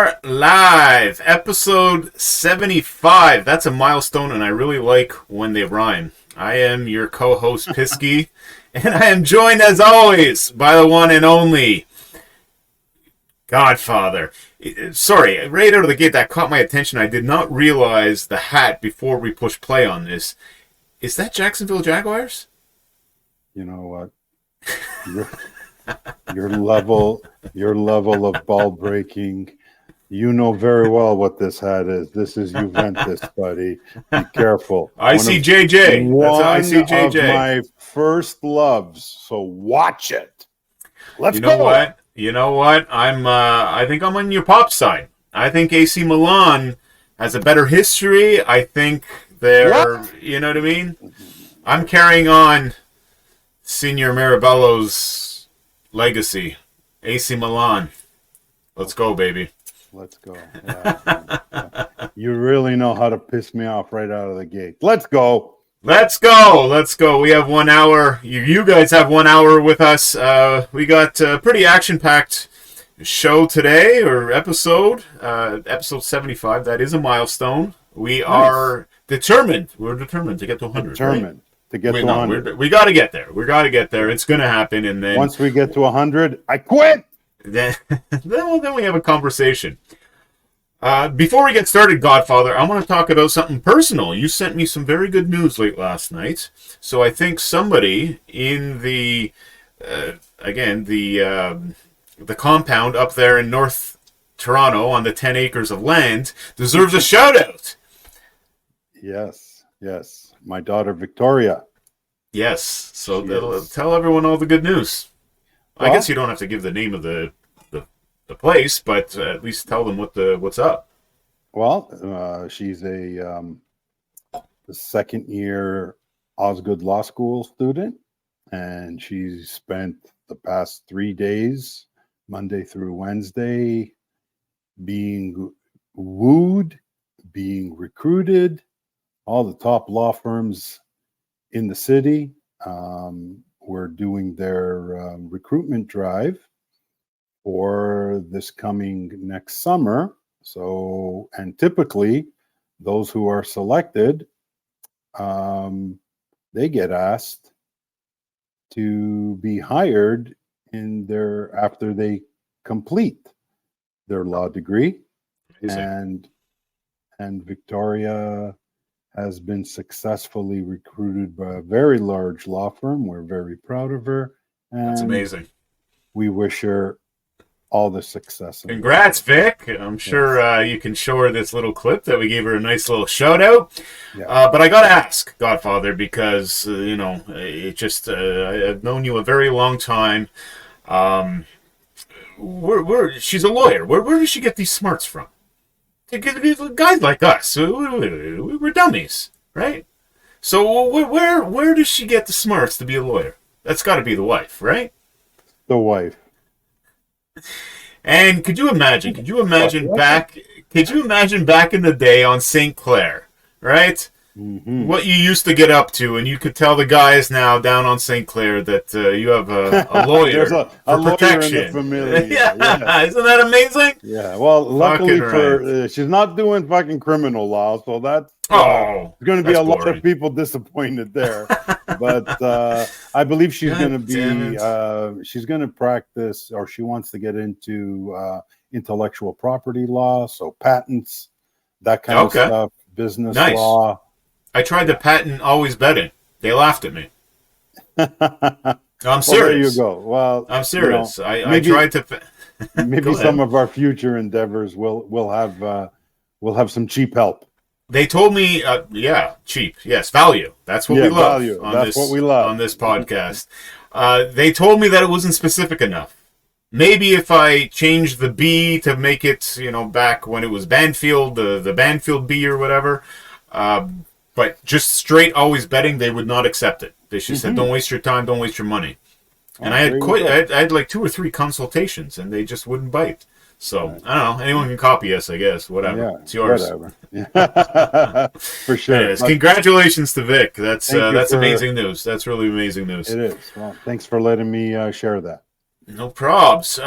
are live. Episode 75. That's a milestone, and I really like when they rhyme. I am your co-host, Pisky, and I am joined, as always, by the one and only Godfather. Sorry, right out of the gate, that caught my attention. I did not realize the hat before we pushed play on this. Is that Jacksonville Jaguars? You know what? Your level of ball breaking, you know very well what this hat is. This is Juventus, buddy. Be careful. ICJJ. That's ICJJ. Of my first loves. So watch it. Let's go. You know what? I think I'm on your pop side. I think AC Milan has a better history. I think they're, you know what I mean? I'm carrying on Senior Mirabello's legacy. AC Milan. Let's go, baby. Let's go. Yeah. You really know how to piss me off right out of the gate. Let's go. Let's go. We have 1 hour. You guys have 1 hour with us. We got a pretty action-packed show today, or episode 75. That is a milestone. We are determined. We're determined to get to 100. Determined to get to 100. We got to get there. It's going to happen. And then once we get to 100, I quit. Then we have a conversation. Before we get started, Godfather, I want to talk about something personal. You sent me some very good news late last night. So I think somebody in the compound up there in North Toronto on the 10 acres of land deserves a shout out. Yes. My daughter Victoria. Yes. So tell everyone all the good news. Well, I guess you don't have to give the name of the place, but at least tell them what's up. Well, she's a second year Osgood Law School student, and she's spent the past 3 days, Monday through Wednesday, being wooed, being recruited. All the top law firms in the city were doing their recruitment drive for this coming next summer. So, and typically those who are selected, they get asked to be hired after they complete their law degree. And Victoria has been successfully recruited by a very large law firm. We're very proud of her. And that's amazing. We wish her all the success. Congrats, Vic. I'm sure you can show her this little clip that we gave her a nice little shout out. Yeah. But I got to ask, Godfather, because, I've known you a very long time. She's a lawyer. Where does she get these smarts from? Guys like us, we're dummies, right? So where does she get the smarts to be a lawyer? That's got to be the wife, right? The wife. And could you imagine back in the day on St. Clair, right? Mm-hmm. What you used to get up to, and you could tell the guys now down on St. Clair that you have a lawyer for protection. Lawyer in the family. Yeah. Isn't that amazing? Yeah. Well, luckily she's not doing fucking criminal law, so that's going to be a lot of people disappointed there. But I believe she's going to be she's going to practice, or she wants to get into intellectual property law, so patents, that kind of stuff, business law. I tried to patent always betting. They laughed at me. I'm serious. Well, there you go. Well, I'm serious. I tried to. Maybe some of our future endeavors will have some cheap help. They told me, cheap. Yes, value. That's what we love. Value. That's what we love on this podcast. They told me that it wasn't specific enough. Maybe if I changed the B to make it, back when it was Banfield, the Banfield B or whatever. But just straight always betting, they would not accept it. They just said, "Don't waste your time, don't waste your money." And I had like 2 or 3 consultations, and they just wouldn't bite. So I don't know. Anyone can copy us, I guess. Whatever. Yeah, it's yours. Whatever. Yeah. For sure. Anyways, congratulations to Vic. That's amazing news. That's really amazing news. It is. Well, thanks for letting me share that. No probs.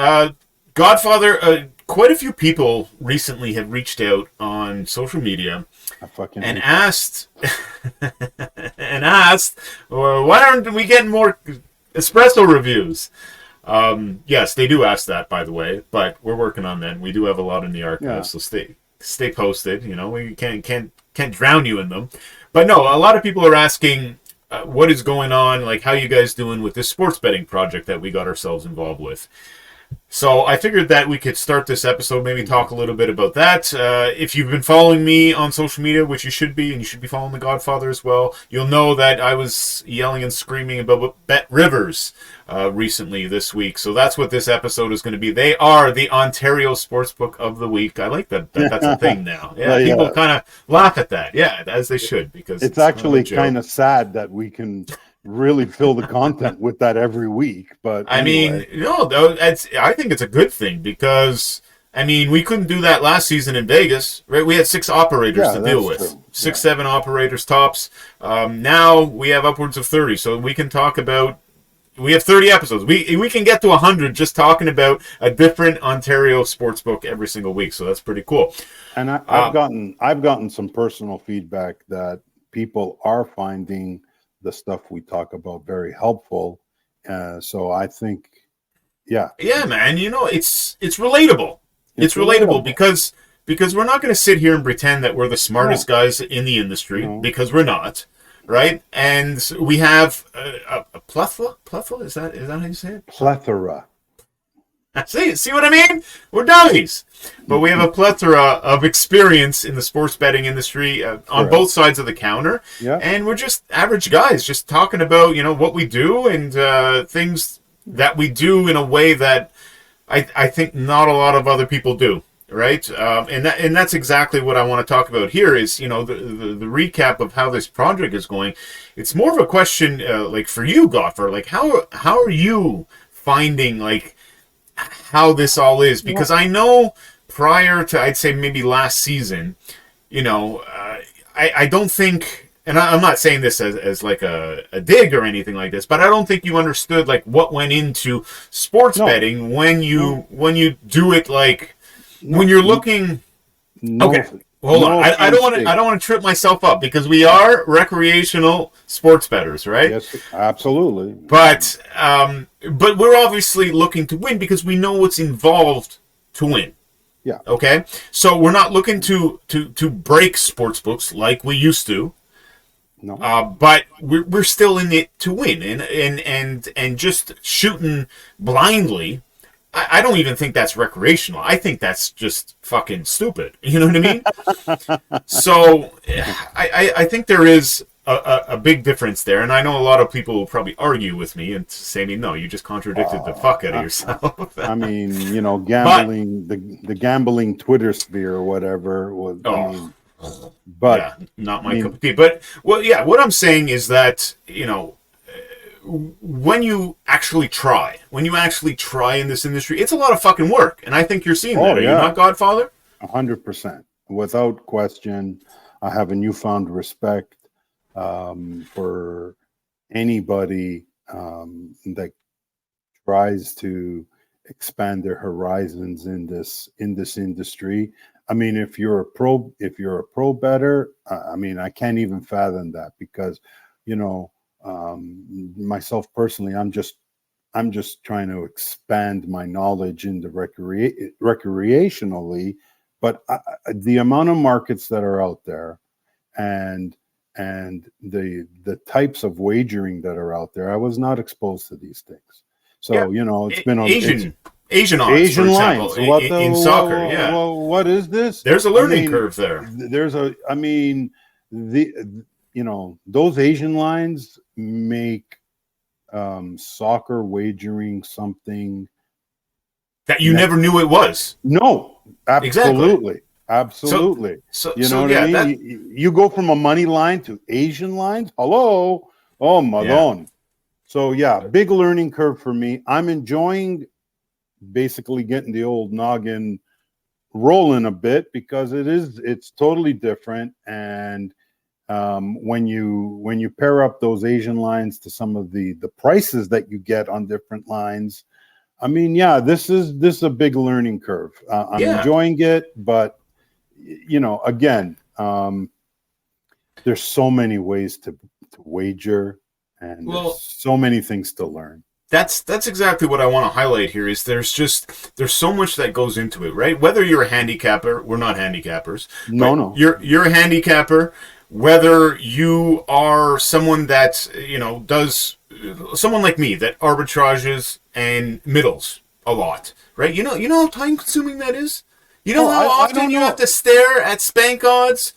Godfather, quite a few people recently have reached out on social media and asked, well, why aren't we getting more espresso reviews? Yes, they do ask that, by the way, but we're working on that. We do have a lot in the archives, so stay posted. You know, we can't drown you in them. But no, a lot of people are asking what is going on, like how you guys doing with this sports betting project that we got ourselves involved with. So I figured that we could start this episode, maybe talk a little bit about that. If you've been following me on social media, which you should be, and you should be following The Godfather as well, you'll know that I was yelling and screaming about BetRivers recently this week. So that's what this episode is going to be. They are the Ontario Sportsbook of the Week. I like that. That's a thing now. Yeah, people kind of laugh at that. Yeah, as they should, because it's actually kind of sad that we can really fill the content with that every week. But anyway. I mean, no, I think it's a good thing because, I mean, we couldn't do that last season in Vegas, right? We had 6 operators to deal with. True. 6, 7 operators tops. Now we have upwards of 30, so we can talk about, we have 30 episodes. We can get to 100 just talking about a different Ontario sportsbook every single week, so that's pretty cool. And I've gotten some personal feedback that people are finding the stuff we talk about very helpful. So I think, yeah, man, you know, it's relatable. It's relatable because we're not going to sit here and pretend that we're the smartest guys in the industry, because we're not, right? And we have a plethora. Is that how you say it? Plethora. See what I mean? We're dummies. But we have a plethora of experience in the sports betting industry on both sides of the counter. Yeah. And we're just average guys just talking about, you know, what we do and things that we do in a way that I think not a lot of other people do, right? And that's exactly what I want to talk about here is, you know, the recap of how this project is going. It's more of a question like for you, Godfer, like how are you finding like how this all is, because I know prior to, I'd say maybe last season, you know, I don't think, and I'm not saying this as like a dig or anything like this, but I don't think you understood like what went into sports betting when you do it, like when you're looking. Okay, hold on. I don't want to trip myself up because we are recreational sports bettors, right? Yes, absolutely. But we're obviously looking to win because we know what's involved to win. Yeah. Okay. So we're not looking to break sports books like we used to. No. But we're still in it to win, and just shooting blindly. I don't even think that's recreational. I think that's just fucking stupid. You know what I mean? So I think there is a big difference there, and I know a lot of people will probably argue with me and say me, no, you just contradicted the fuck out of yourself. I mean, you know, gambling, the gambling Twitter sphere or whatever was. But yeah, not my cup of tea. But well, yeah, what I'm saying is that, you know, when you actually try in this industry, it's a lot of fucking work, and I think you're seeing that. Are you not, Godfather? 100%, without question. I have a newfound respect for anybody that tries to expand their horizons in this industry. I mean, if you're a pro bettor, I mean, I can't even fathom that because, you know, myself personally, I'm just trying to expand my knowledge into recreationally, but the amount of markets that are out there and the types of wagering that are out there, I was not exposed to these things. So, you know, it's been Asian odds, Asian for lines. example, in soccer. Yeah. Well, what is this? There's a learning curve there. You know, those Asian lines make soccer wagering something that you never knew it was. No, absolutely. Exactly. Absolutely. So you know what I mean? You go from a money line to Asian lines. Hello. Oh, madon. Yeah. So, yeah, big learning curve for me. I'm enjoying basically getting the old noggin rolling a bit because it's totally different. And when you pair up those Asian lines to some of the prices that you get on different lines, I mean, yeah, this is a big learning curve. I'm enjoying it, but again, there's so many ways to wager, and there's so many things to learn. That's exactly what I want to highlight here. Is there's so much that goes into it, right? Whether you're a handicapper, we're not handicappers. No. You're a handicapper. Whether you are someone that does, someone like me that arbitrages and middles a lot, right? You know how time consuming that is. You know how often you have to stare at Spank Odds.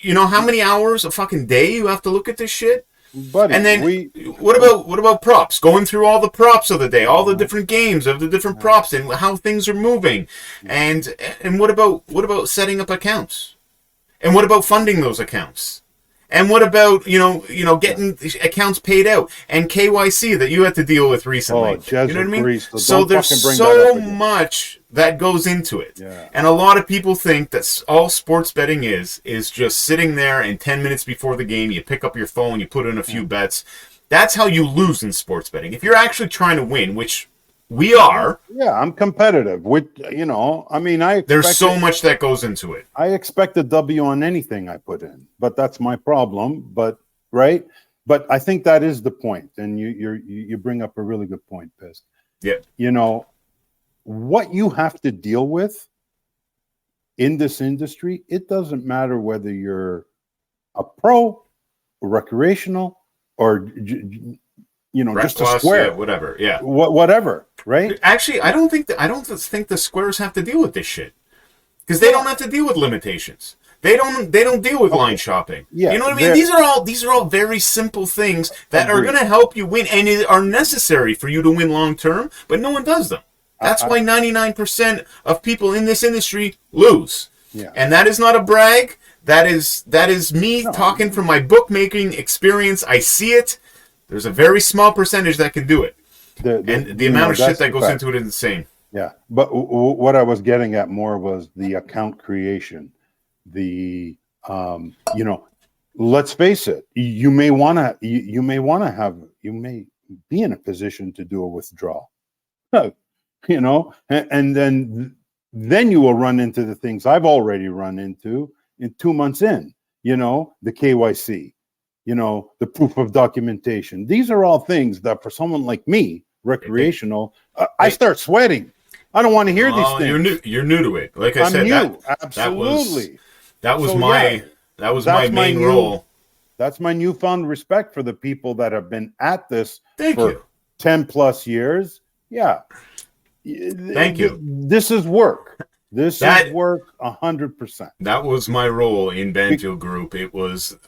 You know how many hours a fucking day you have to look at this shit. Buddy, and then what about props? Going through all the props of the day, all the different games of the different props and how things are moving, and what about setting up accounts, and what about funding those accounts, and what about getting accounts paid out and KYC that you had to deal with recently? You know what I mean? So there's so much that goes into it, and a lot of people think that all sports betting is just sitting there and 10 minutes before the game you pick up your phone, you put in a few bets. That's how you lose in sports betting. If you're actually trying to win, which we are. Yeah, I'm competitive. There's so much that goes into it. I expect a W on anything I put in, but that's my problem. But I think that is the point, and you bring up a really good point, Pisk. Yeah. What you have to deal with in this industry, it doesn't matter whether you're a pro, a recreational, or just a square, whatever, whatever, right? Actually, I don't think the squares have to deal with this shit, because they don't have to deal with limitations. They don't deal with line shopping. Yeah, you know what I mean? These are all very simple things that are going to help you win and are necessary for you to win long term, but no one does them. That's why 99% of people in this industry lose. Yeah. And that is not a brag. That is me talking from my bookmaking experience. I see it. There's a very small percentage that can do it. The amount of shit that goes into it is insane. Yeah. But what I was getting at more was the account creation. Let's face it, you may be in a position to do a withdrawal. And then you will run into the things I've already run into in 2 months in, the KYC, the proof of documentation. These are all things that for someone like me, recreational, I start sweating. I don't want to hear these things. You're new to it. Like I said, absolutely. That was my main role. That's my newfound respect for the people that have been at this for 10 plus years. Yeah. Thank you. This is work. This is work 100%. That was my role in Banfield Group.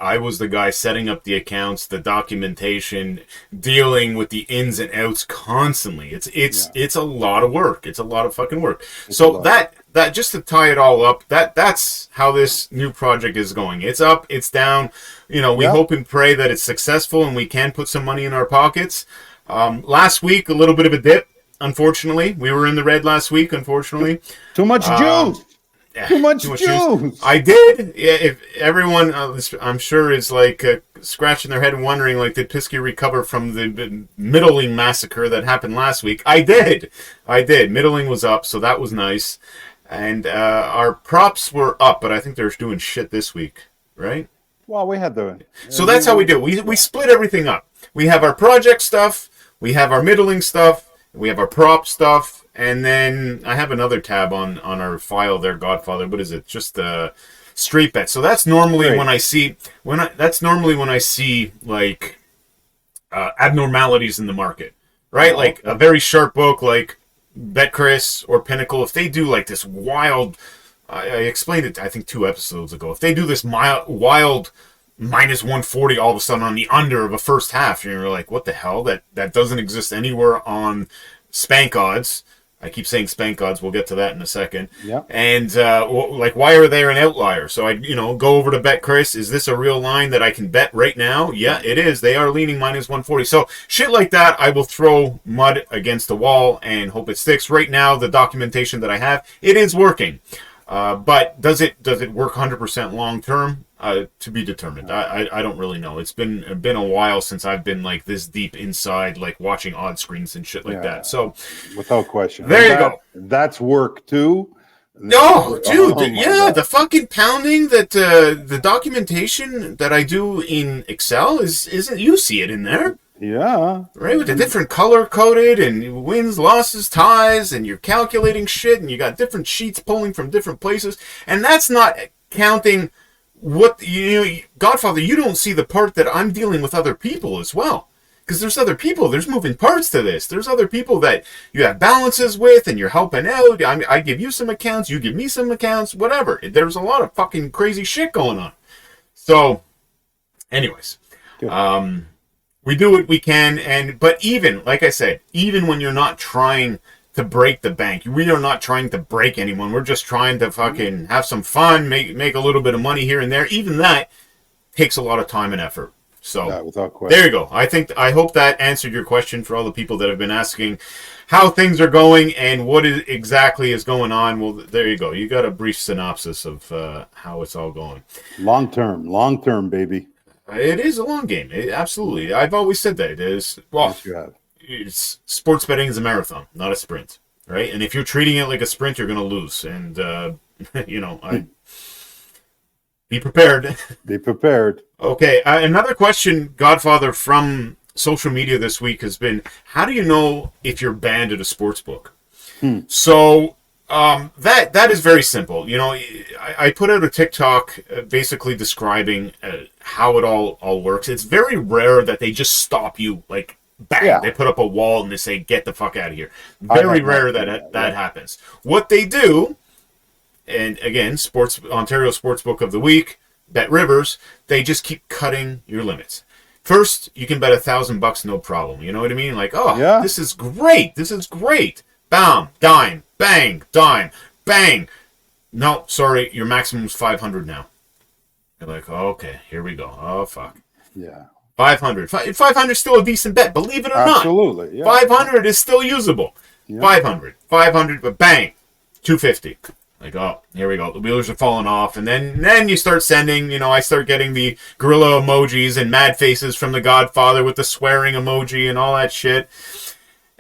I was the guy setting up the accounts, the documentation, dealing with the ins and outs constantly. It's a lot of work. It's a lot of fucking work. So that just to tie it all up, that's how this new project is going. It's up, it's down. We hope and pray that it's successful and we can put some money in our pockets. Last week, a little bit of a dip. Unfortunately, we were in the red last week. Unfortunately, too much juice. Too much juice. I did. Yeah, if everyone, I'm sure, is like scratching their head and wondering, like, did Pisky recover from the Middling massacre that happened last week? I did. Middling was up, so that was nice, and our props were up, but I think they're doing shit this week, right? Well, we had the. So that's how we do. We split everything up. We have our project stuff. We have our middling stuff. We have our prop stuff, and then I have another tab on our file there, Godfather. What is it? Just straight bet. So that's normally when I see like abnormalities in the market, right? Like a very sharp book like BetCris or Pinnacle. If they do like this wild, I explained it I think 2 episodes ago. If they do this wild minus 140 all of a sudden on the under of a first half, and you're like, what the hell? That doesn't exist anywhere on Spank Odds. I keep saying Spank Odds. We'll get to that in a second. Yeah. And why are they an outlier? So I go over to BetCris. Is this a real line that I can bet right now? Yeah, it is. They are leaning minus 140. So shit like that, I will throw mud against the wall and hope it sticks. Right now, the documentation that I have, it is working. But does it work 100% long term? To be determined. I don't really know. It's been a while since I've been like this deep inside, like watching odd screens and shit like that. So without question, there you go. That's work too. No, dude, the fucking pounding that the documentation that I do in Excel isn't. You see it in there. Yeah. Right, with the different color coded and wins, losses, ties, and you're calculating shit, and you got different sheets pulling from different places, and that's not counting what Godfather. You don't see the part that I'm dealing with other people as well, because there's other people. There's moving parts to this. There's other people that you have balances with, and you're helping out. I give you some accounts, you give me some accounts, whatever. There's a lot of fucking crazy shit going on. So, anyways, good. We do what we can, but even, like I said, even when you're not trying to break the bank, we are not trying to break anyone. We're just trying to fucking have some fun, make a little bit of money here and there. Even that takes a lot of time and effort. So without question. There you go. I hope that answered your question for all the people that have been asking how things are going and what exactly is going on. Well, there you go. You got a brief synopsis of how it's all going. Long term, baby. It is a long game. Absolutely. I've always said that. It is. Well, yes, sports betting is a marathon, not a sprint, right? And if you're treating it like a sprint, you're going to lose. And, be prepared. Be prepared. Okay. Another question, Godfather, from social media this week has been, how do you know if you're banned at a sportsbook? So... that is very simple. I put out a TikTok basically describing how it all works. It's very rare that they just stop you, like, bang. Yeah. They put up a wall and they say, get the fuck out of here. Very rare that happens. What they do, and again, Ontario Sportsbook of the Week, BetRivers, they just keep cutting your limits. First, you can bet $1,000, no problem. You know what I mean? Like, This is great. This is great. Bam, dime, bang, dime, bang. No, sorry, your maximum is 500 now. You're like, okay, here we go. Oh, fuck. Yeah. 500. 500 is still a decent bet, believe it or not. Absolutely, yeah. 500 is still usable. Yeah. 500, but bang, 250. Like, oh, here we go. The wheels are falling off. And then you start sending, I start getting the gorilla emojis and mad faces from the Godfather with the swearing emoji and all that shit.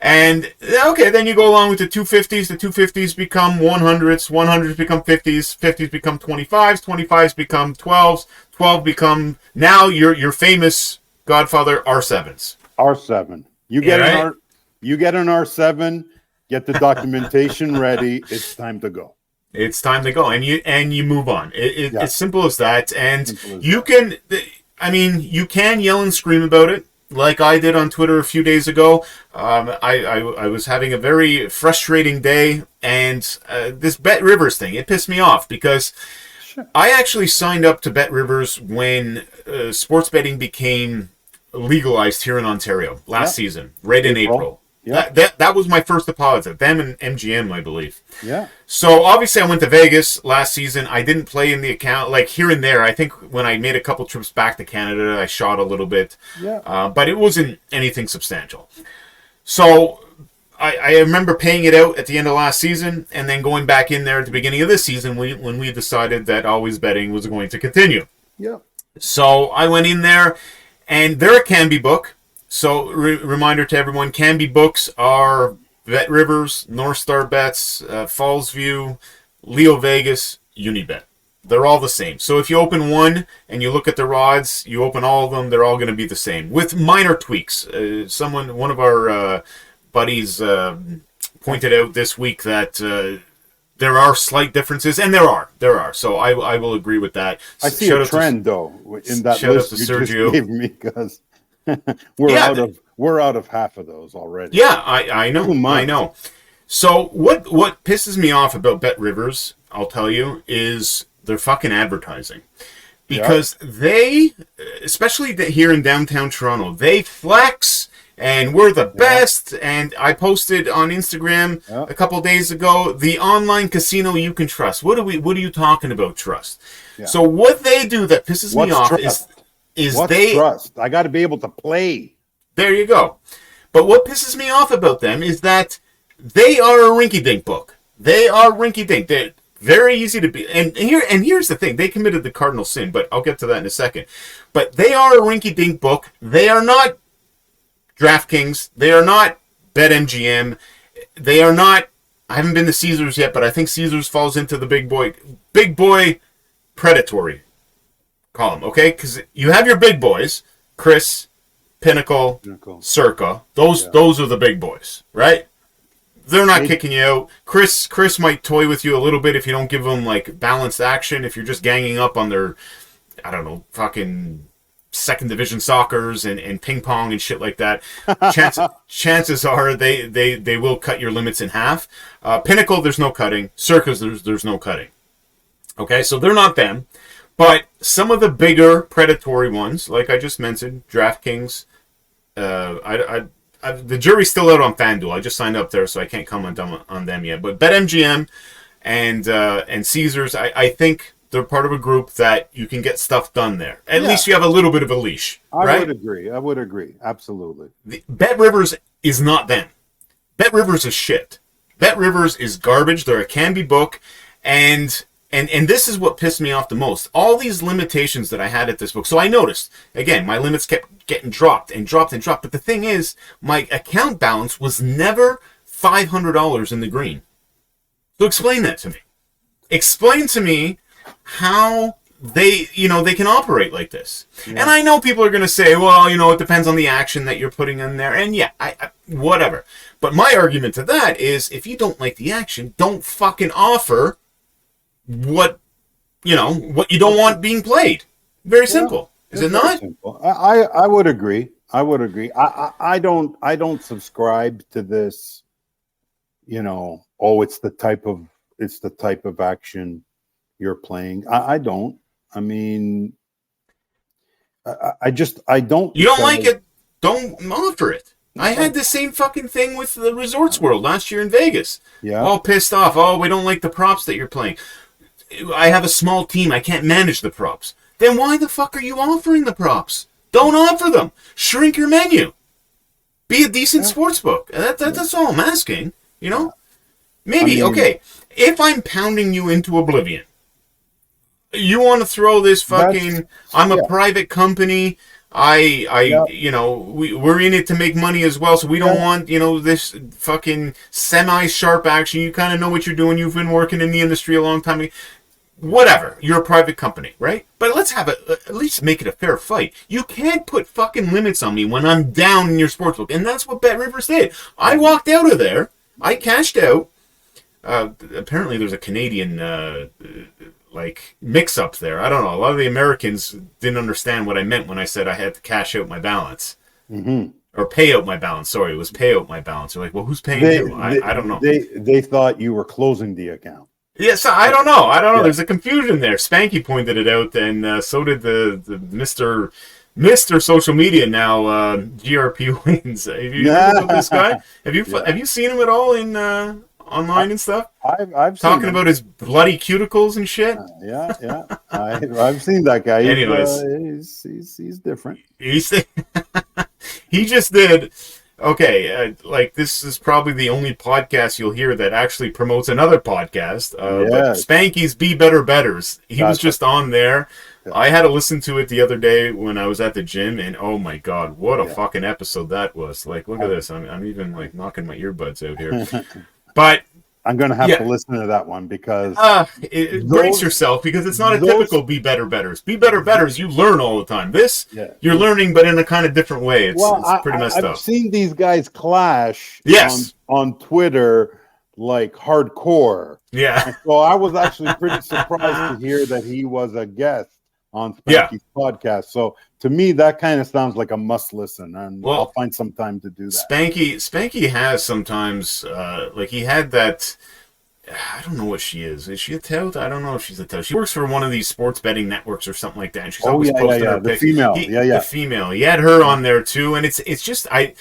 And, okay, then you go along with the 250s. The 250s become 100s. 100s become 50s. 50s become 25s. 25s become 12s. 12 become, now your famous Godfather R7s. R7. You get an R7, get the documentation ready. It's time to go. It's time to go. And you move on. It's simple as that. And you can yell and scream about it. Like I did on Twitter a few days ago. I was having a very frustrating day, and this BetRivers thing, it pissed me off because I actually signed up to BetRivers when sports betting became legalized here in Ontario last season, right in April. Yeah. That was my first deposit, them and MGM, I believe. Yeah. So obviously I went to Vegas last season. I didn't play in the account, like here and there. I think when I made a couple trips back to Canada, I shot a little bit. Yeah. But it wasn't anything substantial. So I remember paying it out at the end of last season and then going back in there at the beginning of this season when we decided that Always Betting was going to continue. Yeah. So I went in there, and they're a Canby book. So, reminder to everyone, Canby books are BetRivers, North Star Bets, Fallsview, Leo Vegas, Unibet. They're all the same. So, if you open one and you look at the odds, you open all of them, they're all going to be the same, with minor tweaks. One of our buddies pointed out this week that there are slight differences, and there are. So, I will agree with that. I see a trend, though, in that list you just gave me, because... we're out of half of those already. Yeah, I know. I know. So what pisses me off about BetRivers, I'll tell you, is their fucking advertising. Because they, especially here in downtown Toronto, they flex and we're the best. And I posted on Instagram a couple days ago, the online casino you can trust. What are you talking about, trust? Yeah. So what they do that pisses me off is trust? I got to be able to play. There you go. But what pisses me off about them is that they are a rinky-dink book. They are rinky-dink. Very easy to be. And here's the thing. They committed the cardinal sin, but I'll get to that in a second. But they are a rinky-dink book. They are not DraftKings. They are not BetMGM. They are not... I haven't been to Caesars yet, but I think Caesars falls into the big boy predatory column, okay? Because you have your big boys, Chris, Pinnacle, Circa. Those are the big boys, right? They're not kicking you out. Chris might toy with you a little bit if you don't give them like balanced action. If you're just ganging up on their, I don't know, fucking second division soccers and ping pong and shit like that. Chances are they will cut your limits in half. Pinnacle, there's no cutting. Circus, there's no cutting. Okay, so they're not them. But some of the bigger predatory ones, like I just mentioned, DraftKings, the jury's still out on FanDuel. I just signed up there, so I can't comment on them yet. But BetMGM and Caesars, I think they're part of a group that you can get stuff done there. At least you have a little bit of a leash. Right? I would agree. Absolutely. BetRivers is not them. BetRivers is shit. BetRivers is garbage. They're a can-be book, and this is what pissed me off the most. All these limitations that I had at this book. So I noticed, again, my limits kept getting dropped. But the thing is, my account balance was never $500 in the green. So explain that to me. Explain to me how they can operate like this. Yeah. And I know people are going to say, well, it depends on the action that you're putting in there. And yeah, I whatever. But my argument to that is, if you don't like the action, don't fucking offer what you don't want being played. Very simple. Is it not? Simple. I would agree. I don't subscribe to this, it's the type of action you're playing. I don't. I mean, I don't. You don't like it? Don't offer it. I had the same fucking thing with the Resorts World last year in Vegas. Yeah. All pissed off. Oh, we don't like the props that you're playing. I have a small team. I can't manage the props. Then why the fuck are you offering the props? Don't offer them. Shrink your menu. Be a decent sportsbook. That's all I'm asking. Maybe, okay, if I'm pounding you into oblivion, you want to throw this fucking, I'm a private company, we're in it to make money as well, so we don't want, this fucking semi-sharp action. You kind of know what you're doing. You've been working in the industry a long time. Whatever. You're a private company, right? But let's have at least make it a fair fight. You can't put fucking limits on me when I'm down in your sportsbook. And that's what BetRivers did. I walked out of there. I cashed out. Apparently there's a Canadian mix-up there. I don't know. A lot of the Americans didn't understand what I meant when I said I had to cash out my balance. Mm-hmm. Or pay out my balance. Sorry, it was pay out my balance. They're like, well, who's paying you? I don't know. They thought you were closing the account. Yes, I don't know. Yeah. There's a confusion there. Spanky pointed it out, and so did the Mr. Social Media now. GRP Wins. Have you heard about this guy? Have you seen him at all in online and stuff? I've talking seen about his bloody cuticles and shit. Yeah. I've seen that guy. Anyways, he's different. He just did. Okay, this is probably the only podcast you'll hear that actually promotes another podcast. But Spanky's BeBetterBettors. He was just on there. Yeah. I had to listen to it the other day when I was at the gym, and oh my god, what a fucking episode that was! Look at this. I'm even knocking my earbuds out here. But I'm going to have to listen to that one because... brace yourself, because it's not a typical BeBetterBettors. BeBetterBettors, you learn all the time. You're learning, but in a kind of different way. It's pretty messed up. I've seen these guys clash yes. on Twitter like hardcore. Yeah. And so I was actually pretty surprised to hear that he was a guest on Spanky's podcast. So to me, that kind of sounds like a must listen, and I'll find some time to do that. Spanky has sometimes, he had that, I don't know what she is. Is she a tout? I don't know if she's a tout. She works for one of these sports betting networks or something like that, and she's always posting her the pics. Female. The female. He had her on there too, and it's just, I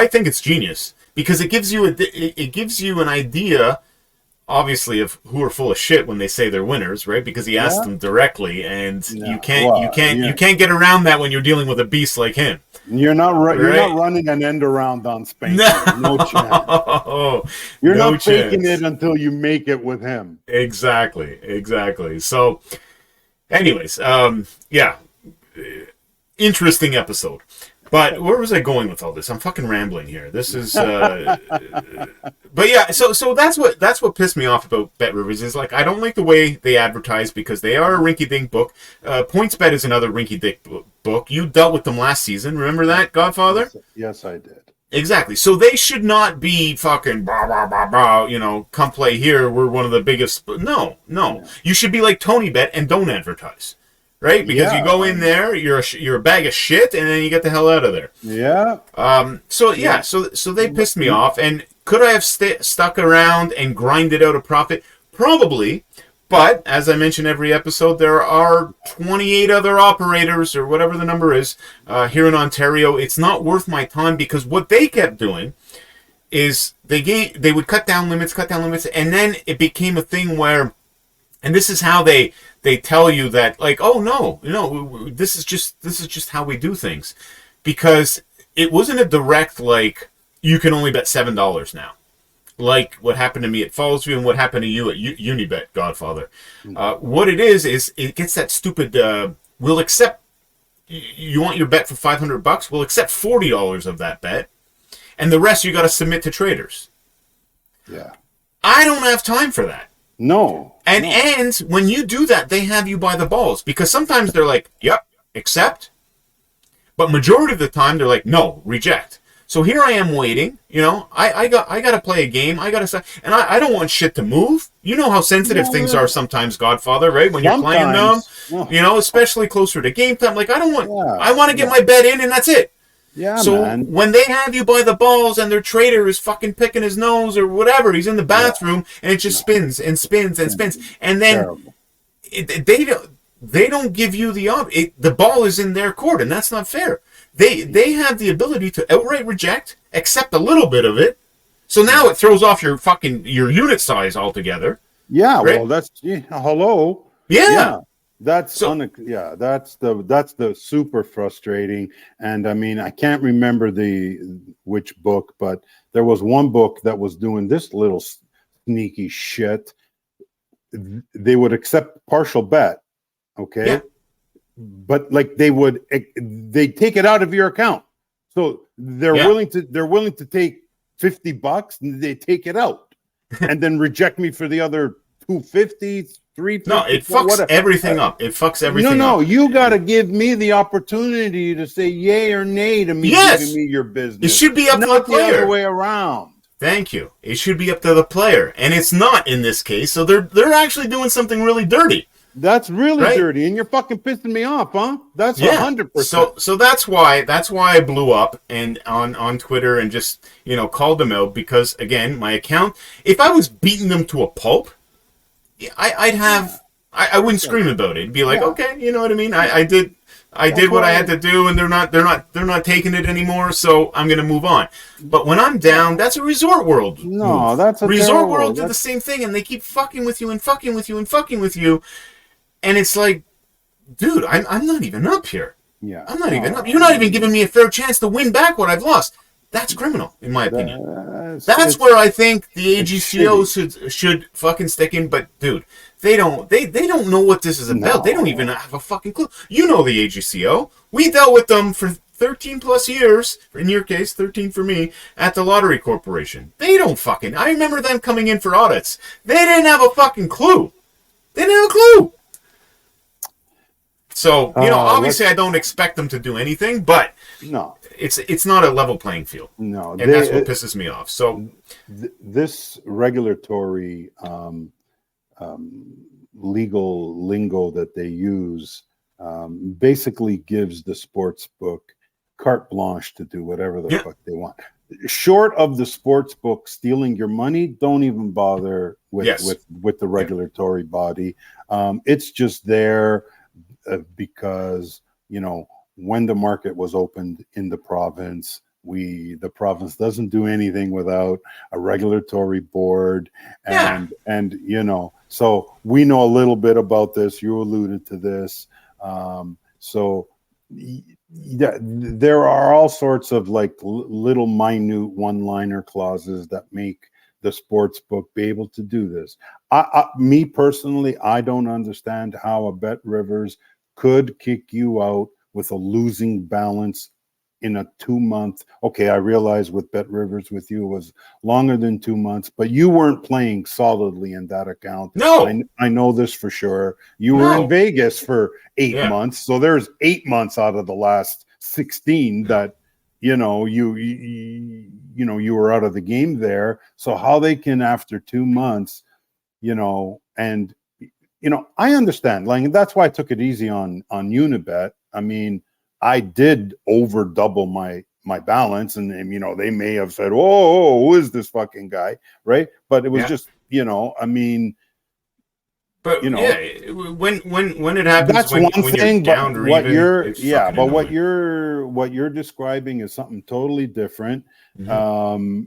think it's genius, because it gives you an idea, obviously, of who are full of shit when they say they're winners, right? Because he asked them directly, and you can't get around that when you're dealing with a beast like him. You're not You're not running an end around on Spank. No chance. You're not faking it until you make it with him. Exactly. So, anyways, yeah, interesting episode. But where was I going with all this? I'm fucking rambling here. This is, but yeah. So that's what pissed me off about BetRivers is like I don't like the way they advertise because they are a rinky-dink book. PointsBet is another rinky-dink book. You dealt with them last season. Remember that, Godfather? Yes, I did. Exactly. So they should not be fucking blah, blah, blah, blah, come play here. We're one of the biggest. No. Yeah. You should be like TonyBet and don't advertise. Right? Because you go in there, you're a bag of shit, and then you get the hell out of there. Yeah. So they pissed me off. And could I have stuck around and grinded out a profit? Probably. But, as I mention every episode, there are 28 other operators, or whatever the number is, here in Ontario. It's not worth my time because what they kept doing is they would cut down limits, and then it became a thing where, and this is how they tell you that, like, oh no, this is just how we do things, because it wasn't a direct like you can only bet $7 now, like what happened to me at Fallsview and what happened to you at Unibet, Godfather. What it is it gets that stupid. We'll accept. You want your bet for $500? We'll accept $40 of that bet, and the rest you got to submit to traders. Yeah, I don't have time for that. No. And when you do that, they have you by the balls. Because sometimes they're like, yep, accept. But majority of the time, they're like, no, reject. So here I am waiting. I got to play a game. And I don't want shit to move. You know how sensitive things are sometimes, Godfather, right? When you're playing them, especially closer to game time. Like, I want to get my bet in, and that's it. Yeah, so man. When they have you by the balls and their trader is fucking picking his nose or whatever, he's in the bathroom and it just spins and spins and spins, and then they don't give you the ball is in their court, and that's not fair. They have the ability to outright reject, accept a little bit of it, so now it throws off your unit size altogether. Yeah, right? Well, that's hello. Yeah. That's the super frustrating. And I mean, I can't remember which book, but there was one book that was doing this little sneaky shit. They would accept partial bet, okay? Yeah. But like they take it out of your account. So they're willing to take $50 and they take it out and then reject me for the other $250. No, it fucks everything up. It fucks everything up. No, you got to give me the opportunity to say yay or nay to me giving me your business. It should be up to the player. The other way around. Thank you. It should be up to the player, and it's not in this case. So they're actually doing something really dirty. That's really dirty, and you're fucking pissing me off, huh? That's 100%. So that's why I blew up and on Twitter and just called them out, because again, my account. If I was beating them to a pulp, I wouldn't scream about it. It'd be like, okay, you know what I mean? I did what I had to do, and they're not taking it anymore, so I'm gonna move on. But when I'm down, that's a Resort World. No, move. That's a Resort World did the same thing, and they keep fucking with you and fucking with you and fucking with you, and it's like, dude, I'm not even up here. Yeah, I'm not even up. You're not even giving me a fair chance to win back what I've lost. That's criminal, in my opinion. That's where I think the AGCO should fucking stick in. But dude, they don't know what this is about. No. They don't even have a fucking clue. You know the AGCO. We dealt with them for 13 plus years. In your case, 13 for me at the Lottery Corporation. They don't fucking. I remember them coming in for audits. They didn't have a fucking clue. They didn't have a clue. So obviously, I don't expect them to do anything, but no. It's not a level playing field. No, and that's what pisses me off. So this regulatory legal lingo that they use basically gives the sports book carte blanche to do whatever the fuck they want. Short of the sports book stealing your money, don't even bother with the regulatory body. It's just there because when the market was opened in the province, the province doesn't do anything without a regulatory board, and so we know a little bit about this. You alluded to this, so yeah, there are all sorts of like little minute one-liner clauses that make the sports book be able to do this. Me personally, I don't understand how a BetRivers could kick you out with a losing balance in a 2-month. Okay, I realize with BetRivers with you was longer than 2 months, but you weren't playing solidly in that account. No, I know this for sure. You were in Vegas for 8 months, so there's 8 months out of the last 16 that you were out of the game there. So how they can after 2 months, and I understand. Like that's why I took it easy on Unibet. I mean, I did over double my balance, and they may have said, "Oh, who is this fucking guy?" Right? But it was just, I mean, but when it happens, that's when one thing. You're down but what even, you're, but what you're describing is something totally different. Mm-hmm.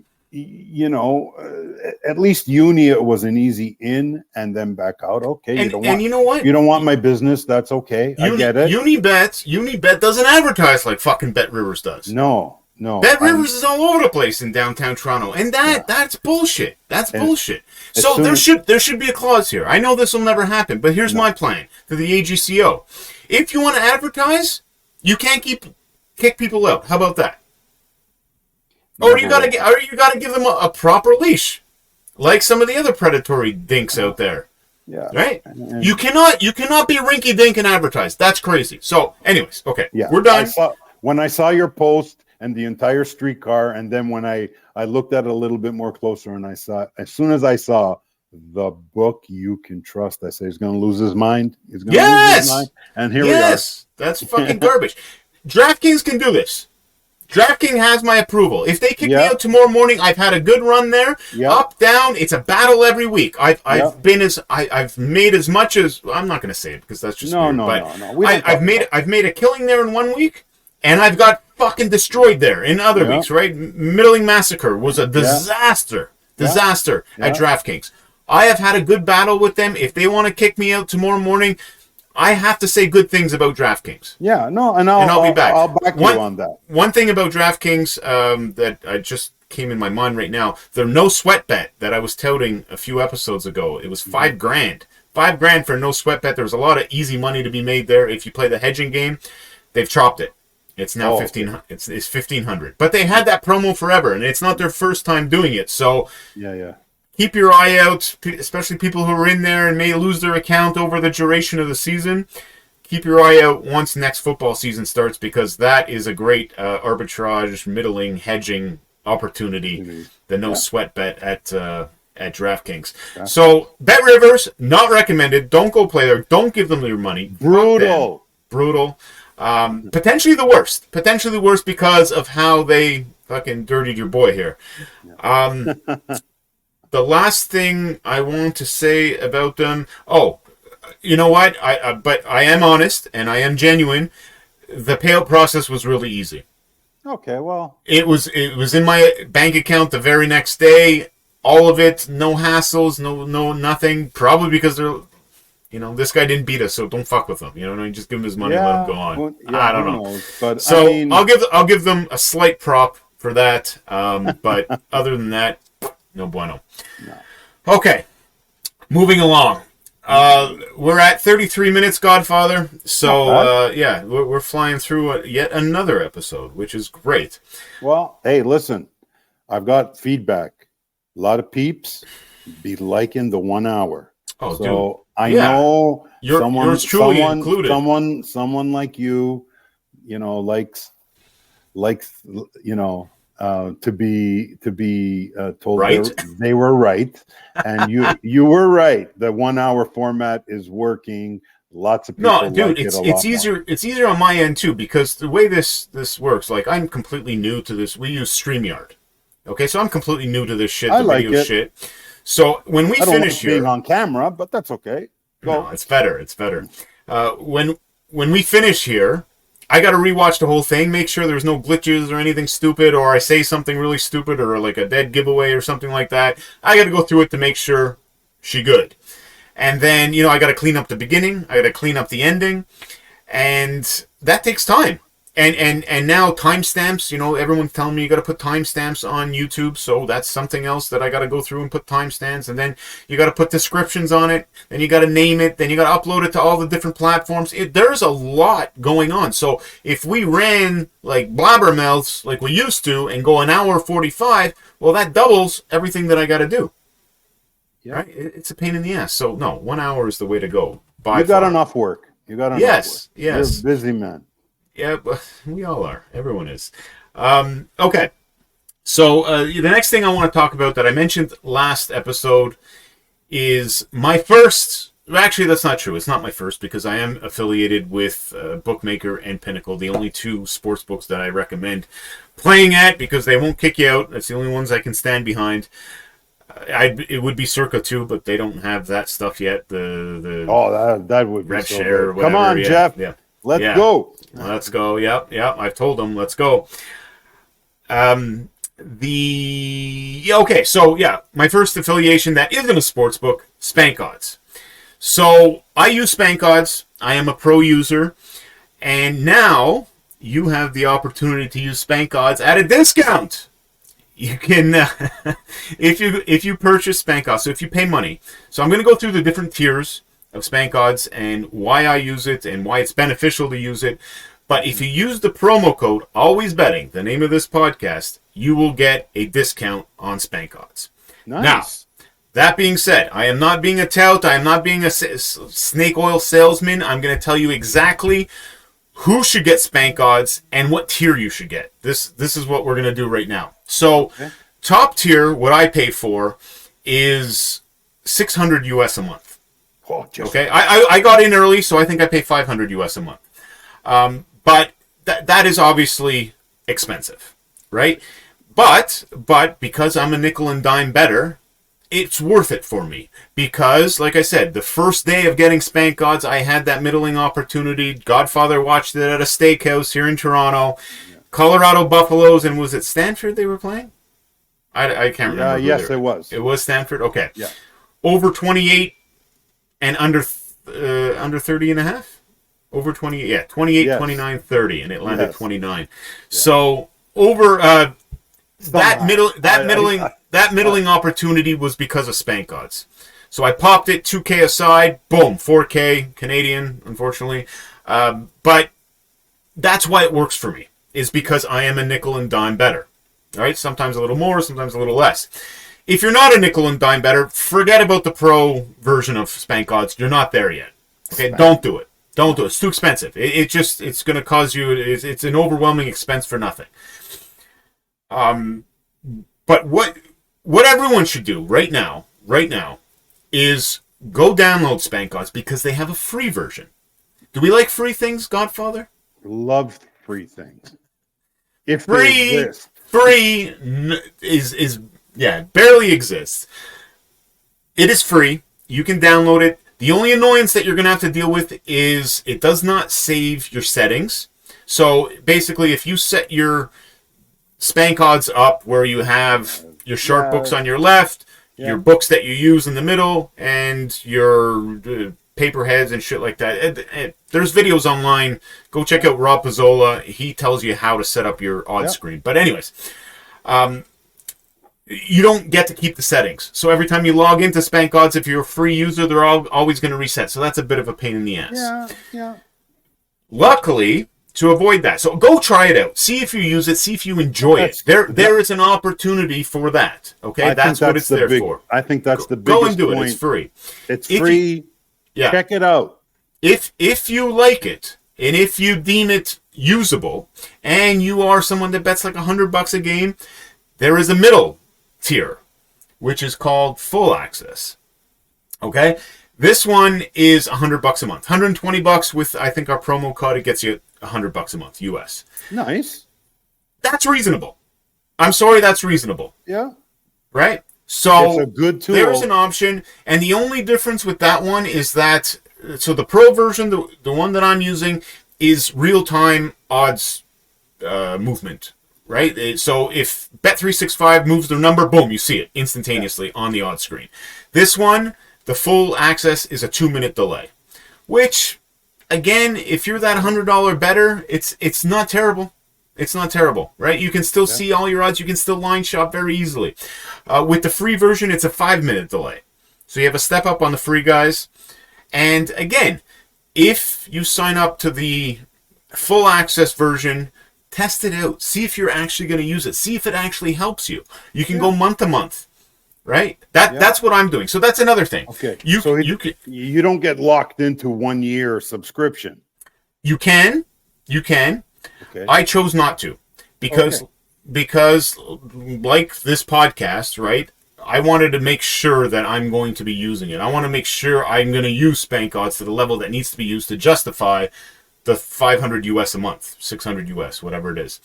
At least Uni, it was an easy in and then back out. Okay, and you know what? You don't want my business. That's okay. I get it. Unibet doesn't advertise like fucking BetRivers does. No. BetRivers is all over the place in downtown Toronto, and that's bullshit. That's bullshit. So there should be a clause here. I know this will never happen, but here's my plan to the AGCO. If you want to advertise, you can't kick people out. How about that? Or you gotta give them a proper leash, like some of the other predatory dinks out there. Yeah. Right. You cannot be rinky dink and advertise. That's crazy. So, anyways, okay. Yeah. We're done. When I saw your post and the entire streetcar, and then when I looked at it a little bit more closer, and as soon as I saw the book you can trust, I say he's going to lose his mind. He's going to lose his mind. And here we are. Yes, that's fucking garbage. DraftKings can do this. DraftKings has my approval. If they kick me out tomorrow morning, I've had a good run there. Up, down, it's a battle every week. I've made as much as, I'm not going to say it because that's just weird, but I've made a killing there in 1 week, and I've got fucking destroyed there in other weeks. Right, Middling Massacre was a disaster at DraftKings. I have had a good battle with them. If they want to kick me out tomorrow morning, I have to say good things about DraftKings. Yeah, no, and I'll be back. I'll back you on that. One thing about DraftKings that I just came in my mind right now, the no sweat bet that I was touting a few episodes ago. It was $5,000. $5,000 for a no sweat bet. There's a lot of easy money to be made there if you play the hedging game. They've chopped it. It's now $1,500. It's $1,500. But they had that promo forever, and it's not their first time doing it. So keep your eye out, especially people who are in there and may lose their account over the duration of the season. Keep your eye out once next football season starts, because that is a great arbitrage, middling, hedging opportunity. The no sweat bet at DraftKings. Yeah. So BetRivers, not recommended. Don't go play there. Don't give them your money. Brutal. Potentially the worst. Potentially the worst because of how they fucking dirtied your boy here. The last thing I want to say about them. Oh, you know what? But I am honest and I am genuine. The payout process was really easy. Okay, well, it was in my bank account the very next day. All of it, no hassles, no nothing. Probably because they're, this guy didn't beat us, so don't fuck with him. Just give him his money and let him go on. Well, I don't know. But so I'll give them a slight prop for that. But other than that, no bueno. No. Okay, moving along. We're at 33 minutes, Godfather. So, we're flying through yet another episode, which is great. Well, hey, listen, I've got feedback. A lot of peeps be liking the 1 hour. Oh, so dude. I know yours truly included. Someone like you, likes, to be told right? they were right, and you were right. The 1 hour format is working. Lots of people. No, dude, like it's easier. More. It's easier on my end too, because the way this works, like I'm completely new to this. We use StreamYard. Okay, so I'm completely new to this shit. I like it. Shit. So when we finish here, being on camera, but that's okay. No, it's better. It's better. When we finish here, I got to rewatch the whole thing, make sure there's no glitches or anything stupid, or I say something really stupid, or like a dead giveaway or something like that. I got to go through it to make sure she good. And then, I got to clean up the beginning. I got to clean up the ending. And that takes time. And now timestamps, everyone's telling me you got to put timestamps on YouTube, so that's something else that I got to go through and put timestamps, and then you got to put descriptions on it, then you got to name it, then you got to upload it to all the different platforms. There's a lot going on. So if we ran like blabbermouths like we used to and go an hour 45, well, that doubles everything that I got to do. Yeah, right? It's a pain in the ass. So no, 1 hour is the way to go. You got enough work. You got enough work. Yes. You're a busy man. Yeah, we all are. Everyone is. Okay. So the next thing I want to talk about that I mentioned last episode is my first. Actually, that's not true. It's not my first because I am affiliated with Bookmaker and Pinnacle, the only two sports books that I recommend playing at because they won't kick you out. That's the only ones I can stand behind. It would be Circa too, but they don't have that stuff yet. That would be rev so share. good. Come on, Jeff. Yeah. Let's go. Let's go. Yep. I've told them. Let's go. Okay. So my first affiliation that isn't a sports book, Spank Odds. So I use Spank Odds. I am a pro user, and now you have the opportunity to use Spank Odds at a discount. You can, if you purchase Spank Odds, so if you pay money. So I'm going to go through the different tiers of Spank Odds and why I use it and why it's beneficial to use it. But if you use the promo code Always Betting, the name of this podcast, you will get a discount on Spank Odds. Nice. Now, that being said, I am not being a tout. I am not being a snake oil salesman. I'm going to tell you exactly who should get Spank Odds and what tier you should get. This is what we're going to do right now. So, top tier, what I pay for is $600 US a month. Okay, I got in early, so I think I pay $500 US a month. But that is obviously expensive, right? But because I'm a nickel and dime better, it's worth it for me. Because, like I said, the first day of getting Spank Odds, I had that middling opportunity. Godfather watched it at a steakhouse here in Toronto. Colorado Buffaloes, and was it Stanford they were playing? I can't remember. Yes, it was. It was Stanford? Okay. Yeah. Over 28 and under 30 and a half? Over 28, yeah, 28, yes. 29, 30, and it landed 29. Yeah. So over that middling opportunity was because of Spank Odds. So I popped it 2K aside, boom, 4K Canadian, unfortunately. But that's why it works for me, is because I am a nickel and dime better. All right, sometimes a little more, sometimes a little less. If you're not a nickel and dime better, forget about the pro version of Spank Odds. You're not there yet. Okay, don't do it. Don't do it. It's too expensive. It's going to cause you. It's an overwhelming expense for nothing. But what everyone should do right now is go download Spank Odds because they have a free version. Do we like free things, Godfather? Love free things. If free is barely exists. It is free. You can download it. The only annoyance that you're going to have to deal with is it does not save your settings. So basically, if you set your Spank Odds up where you have your short books on your left, your books that you use in the middle, and your paper heads and shit like that. There's videos online. Go check out Rob Pizzola. He tells you how to set up your odds screen. But anyways, you don't get to keep the settings. So every time you log into Spank Odds, if you're a free user, they're always going to reset. So that's a bit of a pain in the ass. Yeah. Luckily, to avoid that, so go try it out. See if you use it. See if you enjoy it. There is an opportunity for that. Okay, that's what it's there for. I think that's the biggest Go and do it. It's free. It's free. Check it out. If you like it, and if you deem it usable, and you are someone that bets like $100 a game, there is a middle tier, which is called full access. Okay, this one is $100 a month, $120 with I think our promo code. It gets you $100 a month US. Nice. That's reasonable. I'm sorry, that's reasonable. Yeah. Right. So it's a good tool. There's an option, and the only difference with that one is that the pro version, the one that I'm using, is real-time odds movement. Right? So if Bet365 moves their number, boom, you see it instantaneously on the odds screen. This one, the full access is a 2-minute delay, which again, if you're that $100 bettor, it's not terrible. It's not terrible, right? You can still see all your odds. You can still line shop very easily. With the free version, it's a 5-minute delay. So you have a step up on the free guys. And again, if you sign up to the full access version, test it out. See if you're actually going to use it. See if it actually helps you. You can go month to month, right? That's what I'm doing. So that's another thing. Okay. You don't get locked into 1 year subscription. You can. Okay. I chose not to because like this podcast, right? I wanted to make sure that I'm going to be using it. I want to make sure I'm going to use Spank Odds to the level that needs to be used to justify the 500 US a month, 600 US, whatever it is.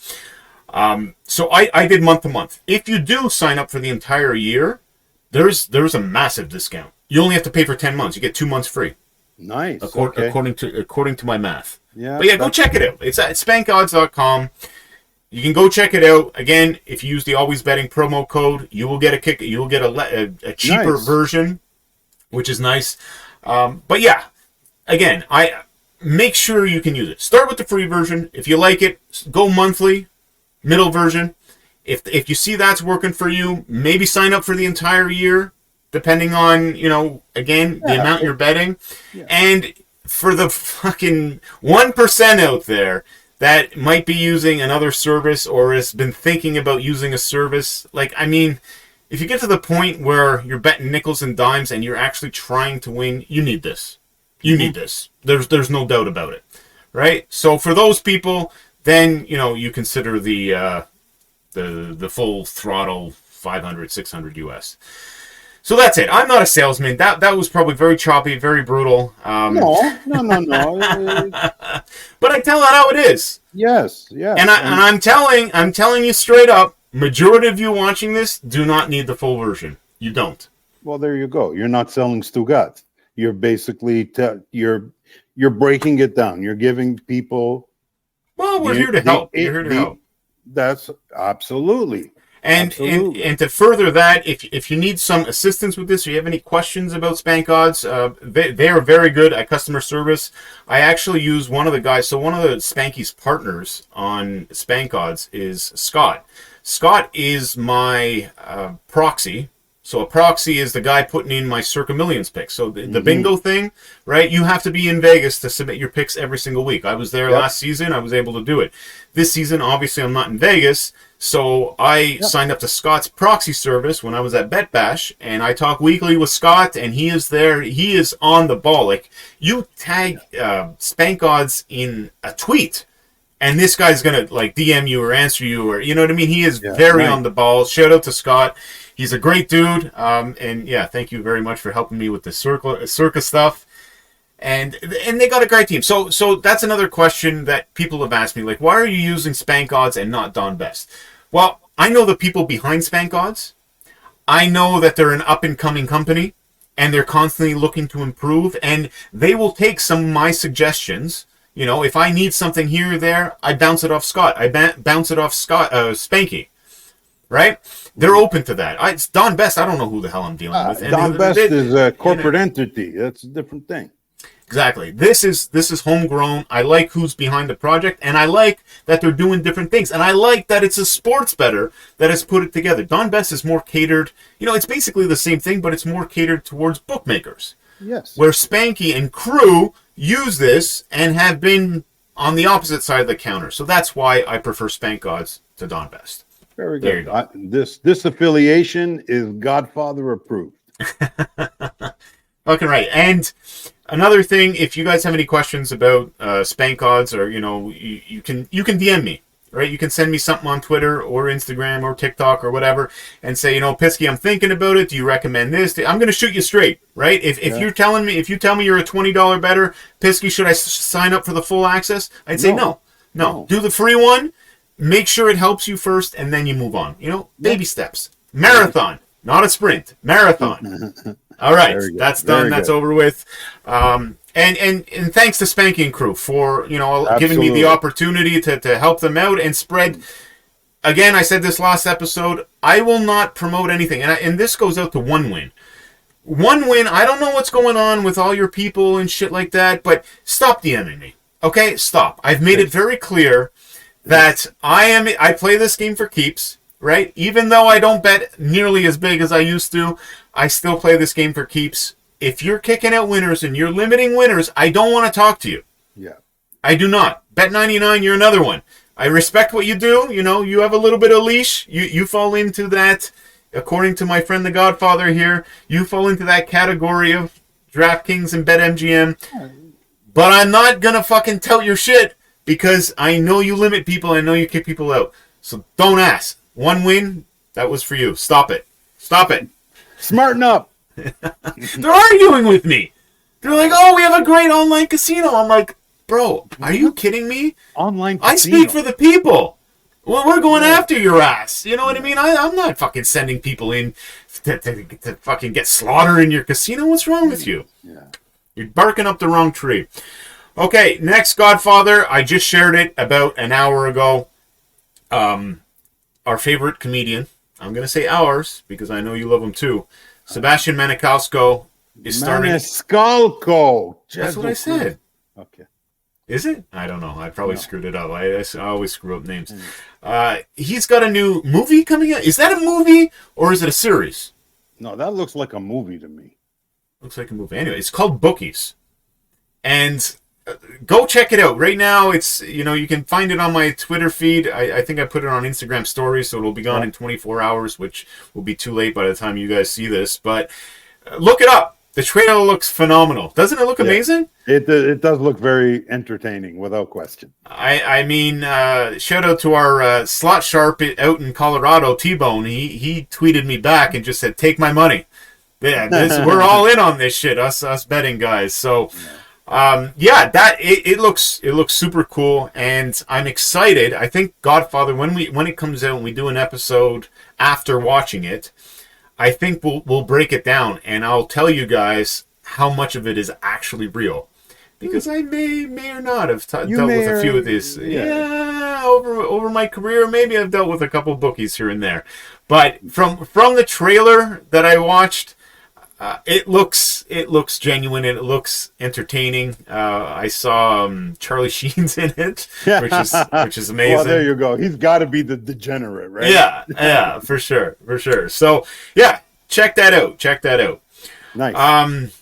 So I did month to month. If you do sign up for the entire year, there's a massive discount. You only have to pay for 10 months. You get 2 months free. Nice. According to my math. Yeah. But yeah, go check it out. It's at spankodds.com. You can go check it out. Again, if you use the Always Betting promo code, you will get a cheaper version, which is nice. But yeah, again, I make sure you can use it. Start with the free version. If you like it, go monthly, middle version. If you see that's working for you, maybe sign up for the entire year, depending on, again, the amount you're betting. Yeah. And for the fucking 1% out there that might be using another service or has been thinking about using a service, if you get to the point where you're betting nickels and dimes and you're actually trying to win, you need this. You need this. There's no doubt about it, right? So for those people, then you consider the full throttle 500, 600 US. So that's it. I'm not a salesman. That was probably very choppy, very brutal. No. But I tell it how it is. Yes. And I'm telling you straight up, majority of you watching this do not need the full version. You don't. Well, there you go. You're not selling Stugat. You're basically you're breaking it down. You're giving people. Well, we're here to help. We're here to help. That's absolutely. And to further that, if you need some assistance with this, or you have any questions about Spank Odds, they are very good at customer service. I actually use one of the guys. So one of the Spanky's partners on Spank Odds is Scott. Scott is my proxy. So a proxy is the guy putting in my Circa Millions picks. So the bingo thing, right? You have to be in Vegas to submit your picks every single week. I was there last season. I was able to do it. This season, obviously, I'm not in Vegas. So I signed up to Scott's proxy service when I was at Bet Bash, and I talk weekly with Scott, and he is there. He is on the ball. Like, you tag Spank Odds in a tweet, and this guy's going to, DM you or answer you, or, you know what I mean? He is very on the ball. Shout out to Scott. He's a great dude, and yeah, thank you very much for helping me with the Circa stuff. And they got a great team. So that's another question that people have asked me, why are you using Spank Odds and not Don Best? Well, I know the people behind Spank Odds. I know that they're an up-and-coming company, and they're constantly looking to improve, and they will take some of my suggestions. If I need something here or there, I bounce it off Scott. I bounce it off Spanky. Right? They're open to that. It's Don Best. I don't know who the hell I'm dealing with. And Don Best is a corporate entity. That's a different thing. Exactly. This is homegrown. I like who's behind the project, and I like that they're doing different things. And I like that it's a sports bettor that has put it together. Don Best is more catered. It's basically the same thing, but it's more catered towards bookmakers. Yes. Where Spanky and crew use this and have been on the opposite side of the counter. So that's why I prefer Spank Odds to Don Best. Very good. This affiliation is Godfather approved. Fucking right. And another thing, if you guys have any questions about Spank Odds, or you can DM me, right? You can send me something on Twitter or Instagram or TikTok or whatever, and say, Pisky, I'm thinking about it. Do you recommend this? I'm going to shoot you straight, right? If you tell me you're a $20 bettor, Pisky, should I sign up for the full access? I'd say no. Do the free one. Make sure it helps you first, and then you move on. Baby steps. Marathon, not a sprint. Marathon. All right, that's done. That's over with. And thanks to Spanky and crew for giving me the opportunity to help them out and spread. Again, I said this last episode. I will not promote anything, and this goes out to One Win. one win. I don't know what's going on with all your people and shit like that, but stop DMing me. Okay, stop. I've made it very clear that I play this game for keeps, right? Even though I don't bet nearly as big as I used to, I still play this game for keeps. If you're kicking out winners and you're limiting winners, I don't want to talk to you. Yeah. I do not. Bet99, you're another one. I respect what you do. You know, you have a little bit of leash. You fall into that, according to my friend the Godfather here, you fall into that category of DraftKings and BetMGM. But I'm not going to fucking tout your shit because I know you limit people. I know you kick people out. So don't ask. One win, that was for you. Stop it. Stop it. Smarten up. They're arguing with me. They're like, oh, we have a great online casino. I'm like, bro, are you kidding me? Online casino. I speak for the people. Well, we're going after your ass. You know what I mean? I'm not fucking sending people in to fucking get slaughtered in your casino. What's wrong with you? Yeah. You're barking up the wrong tree. Okay, next Godfather. I just shared it about an hour ago. Our favorite comedian. I'm going to say ours because I know you love him too. Sebastian Maniscalco is starting. Maniscalco. That's what I said. Okay. Is it? I don't know. I probably screwed it up. I always screw up names. He's got a new movie coming out. Is that a movie or is it a series? No, that looks like a movie to me. Looks like a movie. Anyway, it's called Bookies. And go check it out. Right now, it's, you can find it on my Twitter feed. I think I put it on Instagram stories, so it'll be gone in 24 hours, which will be too late by the time you guys see this. But look it up. The trailer looks phenomenal. Doesn't it look amazing? It does look very entertaining, without question. I mean, shout out to our slot sharp out in Colorado, T-Bone. He tweeted me back and just said, take my money. Yeah, we're all in on this shit, us betting guys. So, it looks super cool, and I'm excited. I think Godfather, when it comes out and we do an episode after watching it, I think we'll break it down, and I'll tell you guys how much of it is actually real, because I may or not have dealt with a few of these. Yeah, over my career, maybe I've dealt with a couple of bookies here and there, but from the trailer that I watched. It looks genuine and it looks entertaining. I saw Charlie Sheen's in it, which is amazing. Well, there you go. He's got to be the degenerate, right? Yeah, for sure. So yeah, check that out. Nice.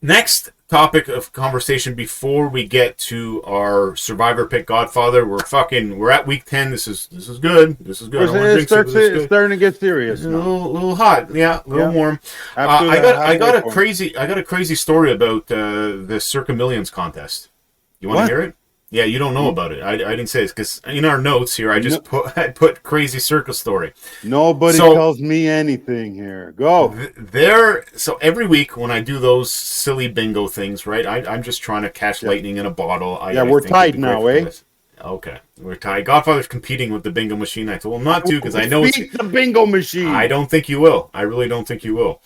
Next topic of conversation before we get to our Survivor pick Godfather. We're at week 10. This is good. This is good. It's starting to get serious. A little hot. Yeah, a little warm. I got a crazy story about the Circa Millions contest. You want to hear it? Yeah, you don't know about it. I didn't say this because in our notes here, I put crazy Circa story. Nobody tells me anything here. Go. So every week when I do those silly bingo things, right? I'm just trying to catch lightning in a bottle. We're tied now, eh? Okay, we're tied. Godfather's competing with the bingo machine. I told him not to because I know it's the bingo machine. I don't think you will. I really don't think you will.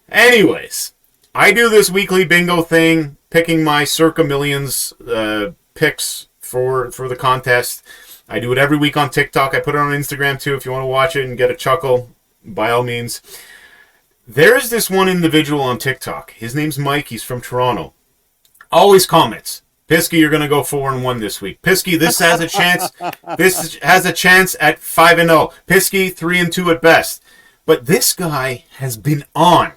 Anyways, I do this weekly bingo thing, picking my Circa Millions picks for the contest. I do it every week on TikTok. I put it on Instagram too if you want to watch it and get a chuckle, by all means. There's this one individual on TikTok. His name's Mike. He's from Toronto. Always comments, Pisky, you're going to go 4-1 this week. Pisky, this has a chance. This has a chance at 5-0. Pisky, 3-2 at best. But this guy has been on.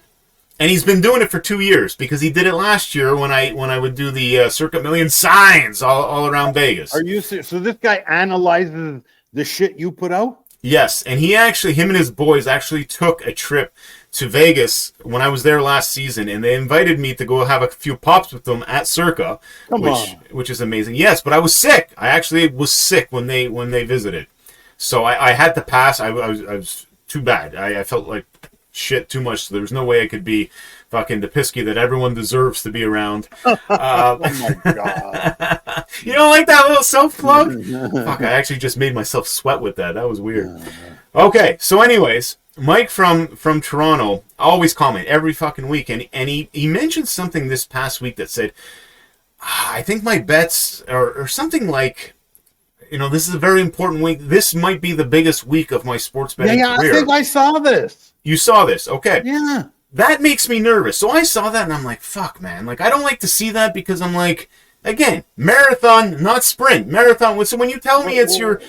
And he's been doing it for 2 years because he did it last year when I would do the Circa Millions signs all around Vegas. Are you serious? So this guy analyzes the shit you put out? Yes, and him and his boys actually took a trip to Vegas when I was there last season, and they invited me to go have a few pops with them at Circa, which is amazing. Yes, but I was sick. I actually was sick when they visited, so I had to pass. I was too bad. I felt like shit too much, so there was no way I could be fucking the Pisky that everyone deserves to be around. Oh my god. You don't like that little self-plug? Fuck, I actually just made myself sweat with that. That was weird. Okay, so anyways, Mike from Toronto always comment every fucking week, and he mentioned something this past week that said, I think my bets or something like, this is a very important week. This might be the biggest week of my sports betting career. I think I saw this. You saw this, okay. Yeah. that makes me nervous. So I saw that and I'm like, fuck, man. Like, I don't like to see that because I'm like, again, marathon, not sprint. Marathon. So when you tell me it's your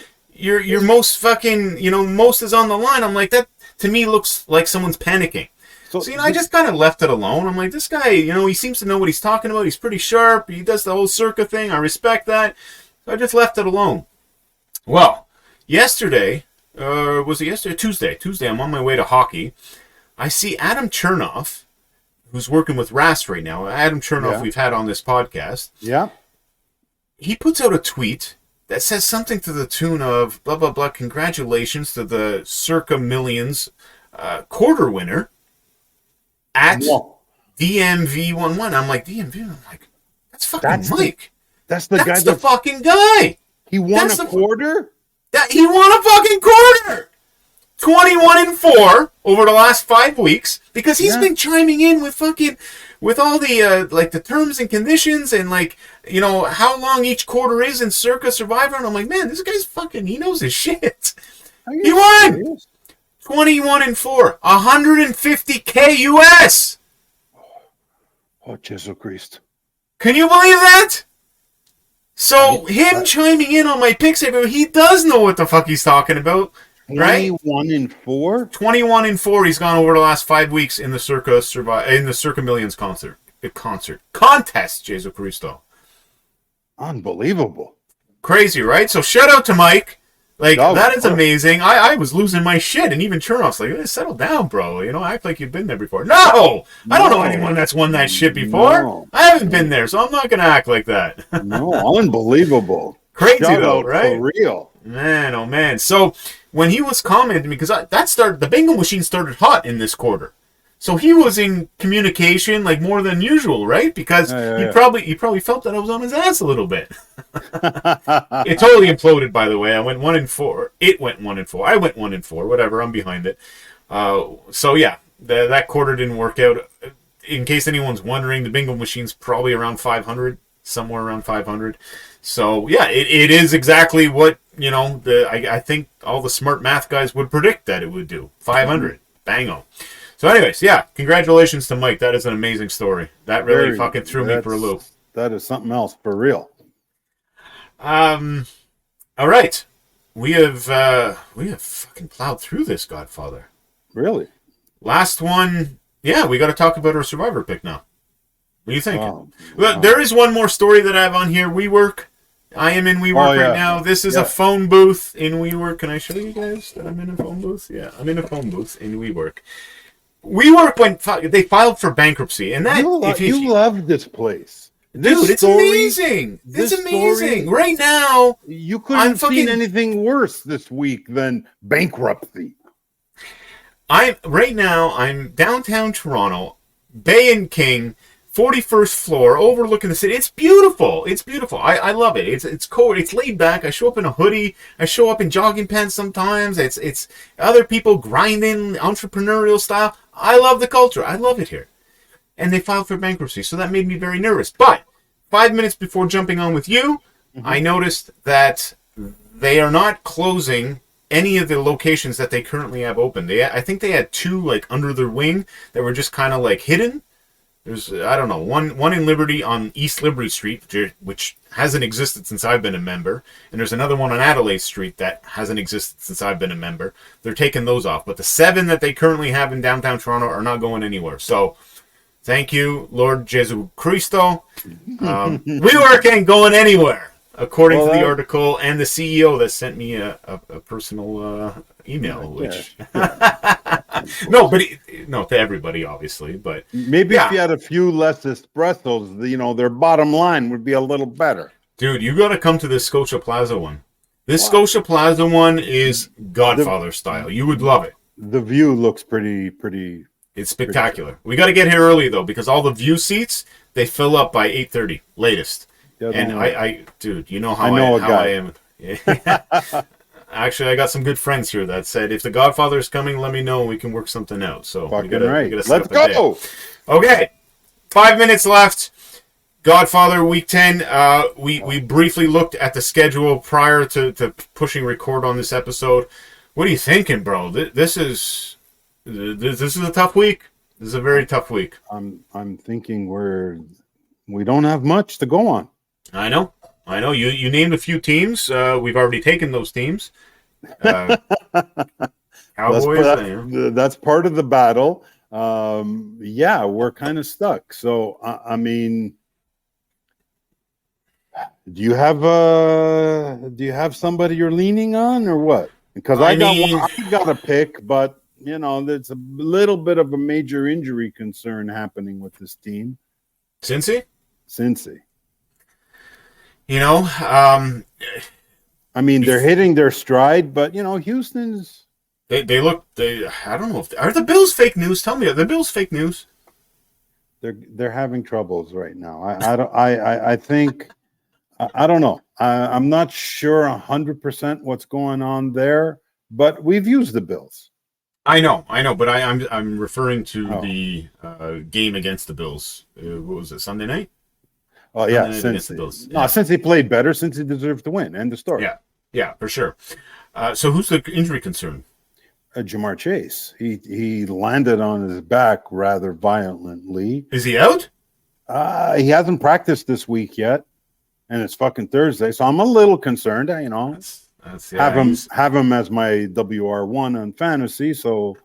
most fucking, most is on the line, I'm like, that to me looks like someone's panicking. So I just kind of left it alone. I'm like, this guy, he seems to know what he's talking about. He's pretty sharp. He does the whole Circa thing. I respect that. So I just left it alone. Well, yesterday, was it yesterday? Tuesday, I'm on my way to hockey. I see Adam Chernoff, who's working with Rast right now. Adam Chernoff, we've had on this podcast. Yeah. He puts out a tweet that says something to the tune of, blah, blah, blah, congratulations to the Circa Millions quarter winner at DMV11. I'm like, DMV? I'm like, that's fucking Mike. That's the guy. That's the fucking guy. He won a quarter? He won a fucking quarter! 21-4 over the last 5 weeks because he's been chiming in with all the the terms and conditions and how long each quarter is in Circa Survivor, and I'm like, man, this guy's he knows his shit. He won 21-4, $150K US. Oh, Jesus Christ! Can you believe that? So him chiming in on my picks, he does know what the fuck he's talking about. Right? 21-4? 21-4 he's gone over the last 5 weeks in the Circa Millions contest, Jesus Cristo. Unbelievable. Crazy, right? So shout out to Mike. That is amazing. I was losing my shit, and even Chernoff's like, settle down, bro. Act like you've been there before. No! I don't know anyone that's won that shit before. No. I haven't been there, so I'm not going to act like that. No, unbelievable. Crazy, though, right? For real. Man, oh man. So when he was commenting, because the bingo machine started hot in this quarter, so he was in communication more than usual, right? Because he probably felt that I was on his ass a little bit. It totally imploded, by the way. I went 1-4. It went 1-4. I went 1-4. Whatever. I'm behind it. So yeah, that quarter didn't work out. In case anyone's wondering, the bingo machine's probably around 500, somewhere around 500. So yeah, it is exactly what I think all the smart math guys would predict that it would do. 500, bango. So anyways, yeah, congratulations to Mike. That is an amazing story. That really fucking threw me for a loop. That is something else for real. All right, we have fucking plowed through this, Godfather. Really? Last one. Yeah, we got to talk about our Survivor pick now. What do you think? Well, there is one more story that I have on here. WeWork. I am in WeWork right now. This is a phone booth in WeWork. Can I show you guys that I'm in a phone booth? Yeah, I'm in a phone booth in WeWork. WeWork they filed for bankruptcy, and that you love this place. It's amazing. It's amazing. Right now, you couldn't have seen anything worse this week than bankruptcy. I'm downtown Toronto, Bay and King. 41st floor, overlooking the city. It's beautiful. It's beautiful. I love it. It's cold. It's laid back. I show up in a hoodie. I show up in jogging pants sometimes. It's other people grinding, entrepreneurial style. I love the culture. I love it here. And they filed for bankruptcy, so that made me very nervous. But 5 minutes before jumping on with you, I noticed that they are not closing any of the locations that they currently have open. I think they had 2 under their wing that were just kind of hidden. There's, I don't know, one in Liberty on East Liberty Street, which hasn't existed since I've been a member. And there's another one on Adelaide Street that hasn't existed since I've been a member. They're taking those off. But the 7 that they currently have in downtown Toronto are not going anywhere. So, thank you, Lord Jesu Cristo. WeWork ain't going anywhere, according to the article and the CEO that sent me a personal email. No, to everybody, obviously, but maybe if you had a few less espressos, their bottom line would be a little better. Dude, you got to come to this Scotia Plaza one. This Scotia Plaza one is Godfather style. You would love it. The view looks pretty. It's spectacular. We got to get here early though, because all the view seats they fill up by 8:30 latest. And I dude, you know how I am. Actually, I got some good friends here that said, if the Godfather is coming, let me know and we can work something out. So we gotta let's go. Okay, 5 minutes left. Godfather Week 10. We briefly looked at the schedule prior to pushing record on this episode. What are you thinking, bro? This is a tough week. This is a very tough week. I'm thinking we don't have much to go on. I know. You named a few teams. We've already taken those teams. Cowboys. That's part of the battle. Yeah, we're kind of stuck. So I mean, do you have somebody you're leaning on or what? Because I got a pick, but there's a little bit of a major injury concern happening with this team. Cincy. I mean, they're hitting their stride, but Houston's. They look. I don't know are the Bills fake news? Tell me, are the Bills fake news? They're having troubles right now. I think. I don't know. I'm not sure 100% what's going on there, but we've used the Bills. I know, but I'm referring to the game against the Bills. What was it, Sunday night? Oh yeah, since he played better, since he deserved to win. End of story. Yeah, for sure. So who's the injury concern? Jamar Chase. He landed on his back rather violently. Is he out? He hasn't practiced this week yet, and it's fucking Thursday, so I'm a little concerned. Have him as my WR1 on fantasy. So,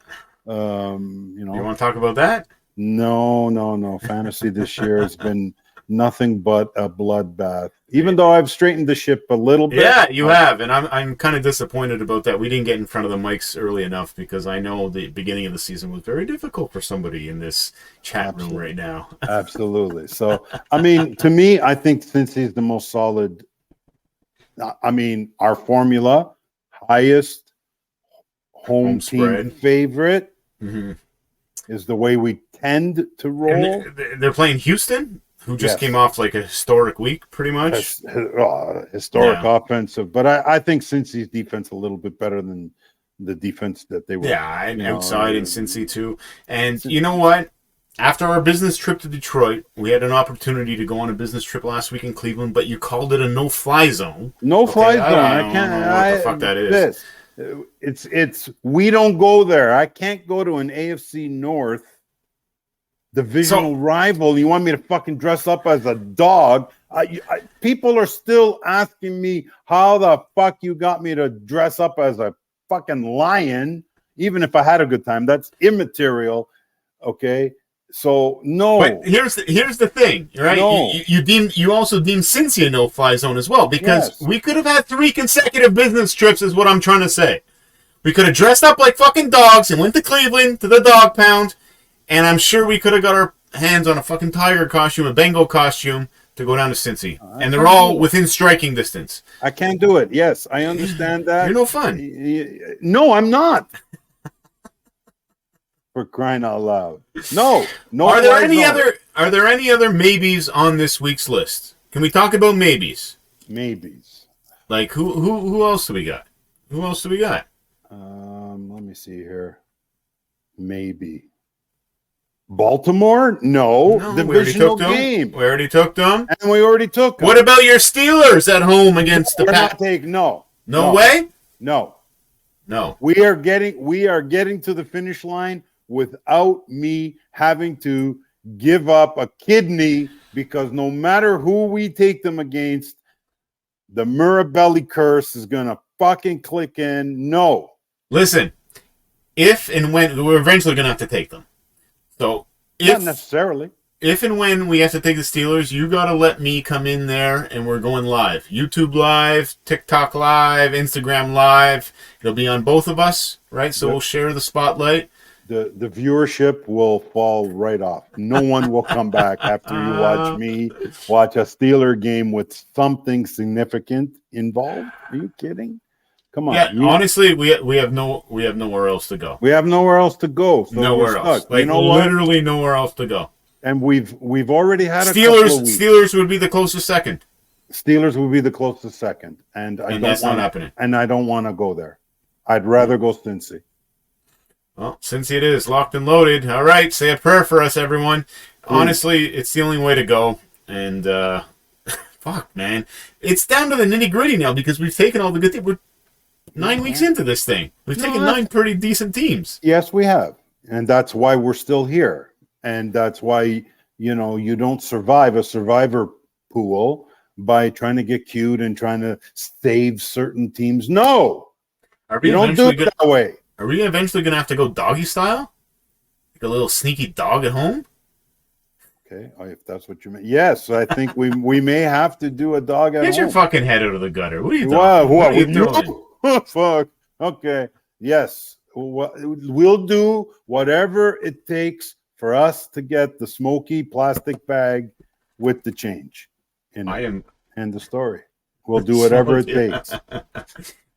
You want to talk about that? No. Fantasy this year has been nothing but a bloodbath. Even though I've straightened the ship a little bit. Yeah, you have, and I'm kind of disappointed about that. We didn't get in front of the mics early enough because I know the beginning of the season was very difficult for somebody in this chat room right now. Absolutely. So, I mean, to me, I think since he's the most solid, I mean, our formula, highest home team favorite is the way we tend to roll. And they're playing Houston, who just came off like a historic week, pretty much. Historic offensive. But I think Cincy's defense a little bit better than the defense that they were. Yeah, and outside in Cincy too. And you know what? After our business trip to Detroit, we had an opportunity to go on a business trip last week in Cleveland, but you called it a no-fly zone. No-fly zone. I can't know what the fuck that is. It's we don't go there. I can't go to an AFC North divisional rival. You want me to fucking dress up as a dog? People are still asking me how the fuck you got me to dress up as a fucking lion, even if I had a good time. That's immaterial. Okay. So no. But here's the thing, right? No. You also deem Cincy a no-fly zone as well, because we could have had 3 consecutive business trips, is what I'm trying to say. We could have dressed up like fucking dogs and went to Cleveland to the dog pound, and I'm sure we could have got our hands on a fucking tiger costume, a Bengal costume, to go down to Cincy. And they're all within striking distance. I can't do it. Yes, I understand that. You're no fun. No, I'm not. For crying out loud. No. Are there any other maybes on this week's list? Can we talk about maybes? Maybes. Like who else do we got? Let me see here. Maybe. Baltimore? No. Divisional game. We already took them. And we already took them. What about your Steelers at home against the Pats? No way? No. No. We are getting to the finish line without me having to give up a kidney, because no matter who we take them against, the Mirabelli curse is going to fucking click in. No. Listen, if and when we're eventually going to have to take them. So not necessarily. If and when we have to take the Steelers, you got to let me come in there, and we're going live. YouTube live, TikTok live, Instagram live. It'll be on both of us, right? So we'll share the spotlight. The viewership will fall right off. No one will come back after you watch me watch a Steeler game with something significant involved. Are you kidding? Come on. Yeah, honestly, we have nowhere else to go. We have nowhere else to go. So nowhere else. Like, literally nowhere else to go. And we've already had Steelers would be the closest second. Steelers would be the closest second, and that's not happening. And I don't want to go there. I'd rather go Cincy. Well, Cincy it is, locked and loaded. All right, say a prayer for us, everyone. Honestly, it's the only way to go. And fuck, man, it's down to the nitty gritty now, because we've taken all the good things. We're 9 weeks into this thing. We've taken 9 pretty decent teams. Yes, we have. And that's why we're still here. And that's why, you don't survive a survivor pool by trying to get cute and trying to save certain teams. No, you don't do it that way. Are we eventually going to have to go doggy style? Like a little sneaky dog at home? Okay, if that's what you mean. Yes, I think we may have to do a dog at home. Get your fucking head out of the gutter. What are you doing? What are you doing? Fuck. Okay. Yes. We'll do whatever it takes for us to get the smoky plastic bag with the change. And the story. We'll do whatever it takes.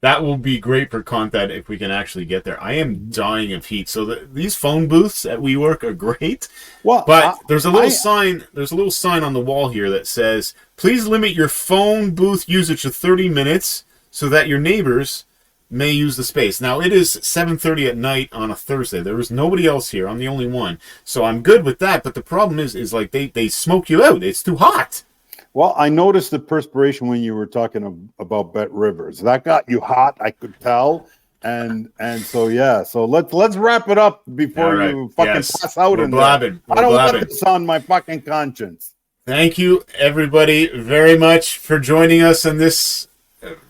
That will be great for content if we can actually get there. I am dying of heat. So these phone booths at WeWork are great. Well, but there's a little sign. There's a little sign on the wall here that says, "Please limit your phone booth usage to 30 minutes so that your neighbors may use the space." Now it is 7:30 at night on a Thursday. There is nobody else here. I'm the only one, so I'm good with that. But the problem is like they smoke you out. It's too hot. Well, I noticed the perspiration when you were talking about BetRivers. That got you hot, I could tell. And so yeah, so let's wrap it up before you fucking pass out. I don't want this on my fucking conscience. Thank you, everybody, very much for joining us on this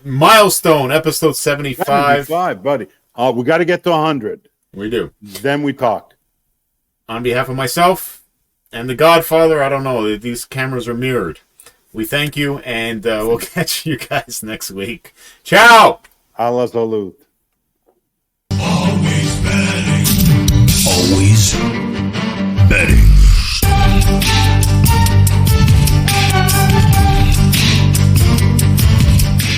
milestone, episode 75. 75, buddy. We got to get to 100. We do. Then we talk. On behalf of myself and the Godfather, I don't know, these cameras are mirrored. We thank you, and we'll catch you guys next week. Ciao! A la salute. Always betting. Always